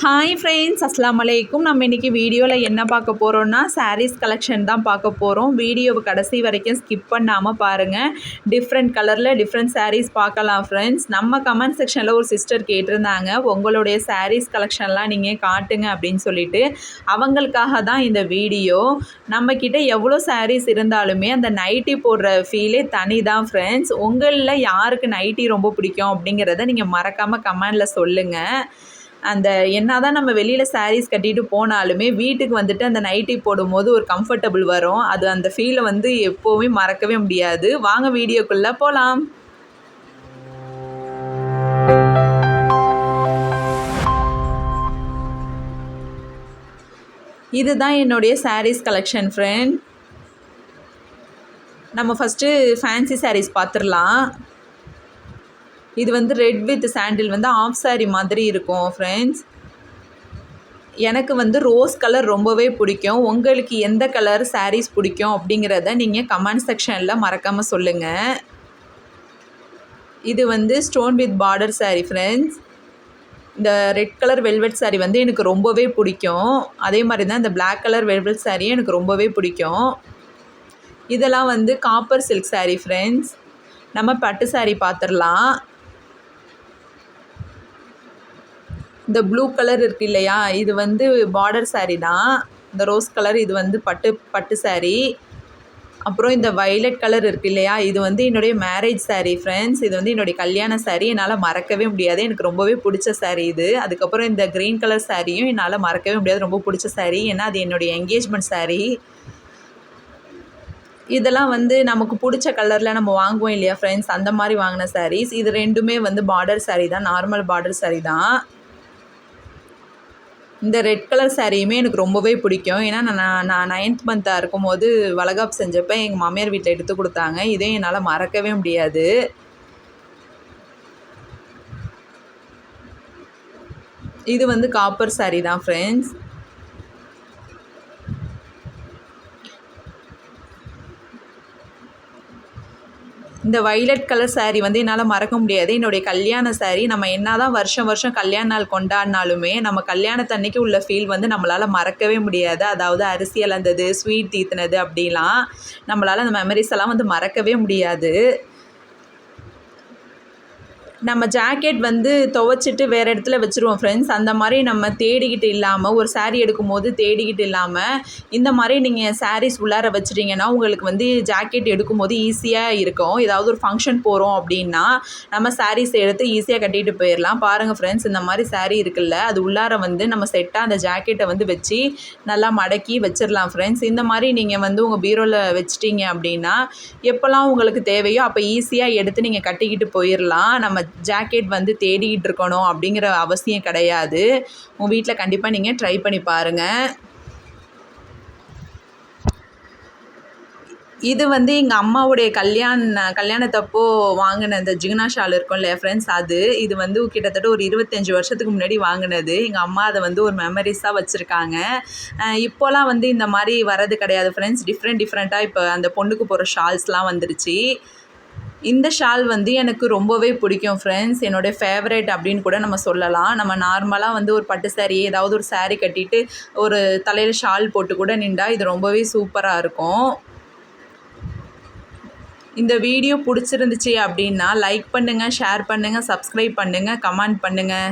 Hi friends, அஸ்ஸலாமு அலைக்கும். நம்ம இன்றைக்கி வீடியோவில் என்ன பார்க்க போகிறோன்னா சாரீஸ் கலெக்ஷன் தான் பார்க்க போகிறோம். வீடியோவை கடைசி வரைக்கும் ஸ்கிப் பண்ணாமல் பாருங்கள். டிஃப்ரெண்ட் கலரில் டிஃப்ரெண்ட் சாரீஸ் பார்க்கலாம் ஃப்ரெண்ட்ஸ். நம்ம கமெண்ட் செக்ஷனில் ஒரு சிஸ்டர் கேட்டிருந்தாங்க, உங்களுடைய சாரீஸ் கலெக்ஷன்லாம் நீங்கள் காட்டுங்க அப்படின்னு சொல்லிட்டு. அவங்களுக்காக தான் இந்த வீடியோ. நம்மக்கிட்ட எவ்வளோ சாரீஸ் இருந்தாலுமே அந்த நைட்டி போடுற ஃபீலே தனி தான் ஃப்ரெண்ட்ஸ். உங்களில் யாருக்கு நைட்டி ரொம்ப பிடிக்கும் அப்படிங்கிறத நீங்கள் மறக்காமல் கமெண்டில் சொல்லுங்கள். அந்த என்ன தான் நம்ம வெளியில் சாரீஸ் கட்டிட்டு போனாலுமே வீட்டுக்கு வந்துட்டு அந்த நைட்டி போடும்போது ஒரு கம்ஃபர்டபுள் வரும். அது அந்த ஃபீலை வந்து எப்போவுமே மறக்கவே முடியாது. வாங்க வீடியோக்குள்ளே போகலாம். இதுதான் என்னுடைய சாரீஸ் கலெக்ஷன் ஃப்ரெண்ட். நம்ம ஃபஸ்ட்டு ஃபேன்சி சாரீஸ் பார்த்துடலாம். இது வந்து ரெட் வித் சாண்டில் வந்து ஆஃப் சாரி மாதிரி இருக்கும் ஃப்ரெண்ட்ஸ். எனக்கு வந்து ரோஸ் கலர் ரொம்பவே பிடிக்கும். உங்களுக்கு எந்த கலர் சாரீஸ் பிடிக்கும் அப்படிங்கிறத நீங்கள் கமெண்ட் செக்ஷனில் மறக்காமல் சொல்லுங்கள். இது வந்து stone with border sari friends. இந்த ரெட் கலர் வெல்வெட் சாரீ வந்து எனக்கு ரொம்பவே பிடிக்கும். அதே மாதிரி தான் இந்த பிளாக் கலர் வெல்வெட் சாரியும் எனக்கு ரொம்பவே பிடிக்கும். இதெல்லாம் வந்து காப்பர் சில்க் சாரீ ஃப்ரெண்ட்ஸ். நம்ம பட்டு சாரீ பார்த்துடலாம். இந்த ப்ளூ கலர் இருக்குது இல்லையா, இது வந்து பார்டர் சாரீ தான். இந்த ரோஸ் கலர் இது வந்து பட்டு சாரீ. அப்புறம் இந்த வைலட் கலர் இருக்குது இல்லையா, இது வந்து என்னுடைய மேரேஜ் சாரீ ஃப்ரெண்ட்ஸ். இது வந்து என்னுடைய கல்யாண சாரீ. என்னால் மறக்கவே முடியாது, எனக்கு ரொம்பவே பிடிச்ச சாரீ இது. அதுக்கப்புறம் இந்த க்ரீன் கலர் சாரியும் என்னால் மறக்கவே முடியாது, ரொம்ப பிடிச்ச சாரீ. ஏன்னா அது என்னுடைய என்கேஜ்மெண்ட் சாரீ. இதெல்லாம் வந்து நமக்கு பிடிச்ச கலரில் நம்ம வாங்குவோம் இல்லையா ஃப்ரெண்ட்ஸ், அந்த மாதிரி வாங்கின சாரீஸ். இது ரெண்டுமே வந்து பார்டர் சாரீ தான், நார்மல் பார்டர் சாரீ தான். இந்த ரெட் கலர் சாரியுமே எனக்கு ரொம்பவே பிடிக்கும். ஏன்னா நான் 9th மந்த்தாக இருக்கும்போது வளகாப்பு செஞ்சப்போ எங்கள் மாமியார் வீட்டில் எடுத்து கொடுத்தாங்க. இதையும் என்னால் மறக்கவே முடியாது. இது வந்து காப்பர் சாரீ தான் ஃப்ரெண்ட்ஸ். இந்த வைலட் கலர் சாரீ வந்து என்னால் மறக்க முடியாது. என்னுடைய கல்யாண சாரீ. நம்ம என்ன தான் வருஷம் வருஷம் கல்யாண நாள் கொண்டாடினாலுமே நம்ம கல்யாணத்தன்னைக்கு உள்ள ஃபீல் வந்து நம்மளால் மறக்கவே முடியாது. அதாவது அரிசி அளந்தது, ஸ்வீட் தீத்துனது அப்படிலாம் நம்மளால் அந்த மெமரிஸ் எல்லாம் வந்து மறக்கவே முடியாது. நம்ம ஜாக்கெட் வந்து துவைச்சிட்டு வேறு இடத்துல வச்சுருவோம் ஃப்ரெண்ட்ஸ். அந்த மாதிரி நம்ம தேடிக்கிட்டு இல்லாமல், ஒரு சாரீ எடுக்கும்போது தேடிக்கிட்டு இல்லாமல் இந்த மாதிரி நீங்கள் சாரீஸ் உள்ளார வச்சுட்டிங்கன்னா உங்களுக்கு வந்து ஜாக்கெட் எடுக்கும்போது ஈஸியாக இருக்கும். ஏதாவது ஒரு ஃபங்க்ஷன் போகிறோம் அப்படின்னா நம்ம சாரீஸ் எடுத்து ஈஸியாக கட்டிட்டு போயிடலாம். பாருங்கள் ஃப்ரெண்ட்ஸ், இந்த மாதிரி சாரீ இருக்குல்ல, அது உள்ளார வந்து நம்ம செட்டாக அந்த ஜாக்கெட்டை வந்து வச்சு நல்லா மடக்கி வச்சிடலாம் ஃப்ரெண்ட்ஸ். இந்த மாதிரி நீங்கள் வந்து உங்கள் பீரோவில் வச்சிட்டிங்க அப்படின்னா எப்போல்லாம் உங்களுக்கு தேவையோ அப்போ ஈஸியாக எடுத்து நீங்கள் கட்டிக்கிட்டு போயிடலாம். நம்ம ஜாக்கெட் வந்து தேடிக்கிட்டு இருக்கணும் அப்படிங்கிற அவசியம் கிடையாது. உங்கள் வீட்டில் கண்டிப்பாக நீங்கள் ட்ரை பண்ணி பாருங்கள். இது வந்து எங்கள் அம்மாவுடைய கல்யாணத்தப்போ வாங்கின இந்த ஜிகினா ஷால் இருக்கும் இல்லையா ஃப்ரெண்ட்ஸ், அது இது வந்து கிட்டத்தட்ட ஒரு 25 வருஷத்துக்கு முன்னாடி வாங்கினது. எங்கள் அம்மா அதை வந்து ஒரு மெமரிஸாக வச்சுருக்காங்க. இப்போலாம் வந்து இந்த மாதிரி வரது கிடையாது ஃப்ரெண்ட்ஸ். டிஃப்ரெண்ட்டாக இப்போ அந்த பொண்ணுக்கு போகிற ஷால்ஸ்லாம் வந்துருச்சு. இந்த ஷால் வந்து எனக்கு ரொம்பவே பிடிக்கும் ஃப்ரெண்ட்ஸ். என்னோடய ஃபேவரட் அப்படின்னு கூட நம்ம சொல்லலாம். நம்ம நார்மலாக வந்து ஒரு பட்டு சாரீ ஏதாவது ஒரு சாரீ கட்டிட்டு ஒரு தலையில் ஷால் போட்டு கூட நின்றா இது ரொம்பவே சூப்பராக இருக்கும். இந்த வீடியோ பிடிச்சிருந்துச்சு அப்படின்னா லைக் பண்ணுங்கள், ஷேர் பண்ணுங்கள், சப்ஸ்கிரைப் பண்ணுங்கள், கமெண்ட் பண்ணுங்கள்.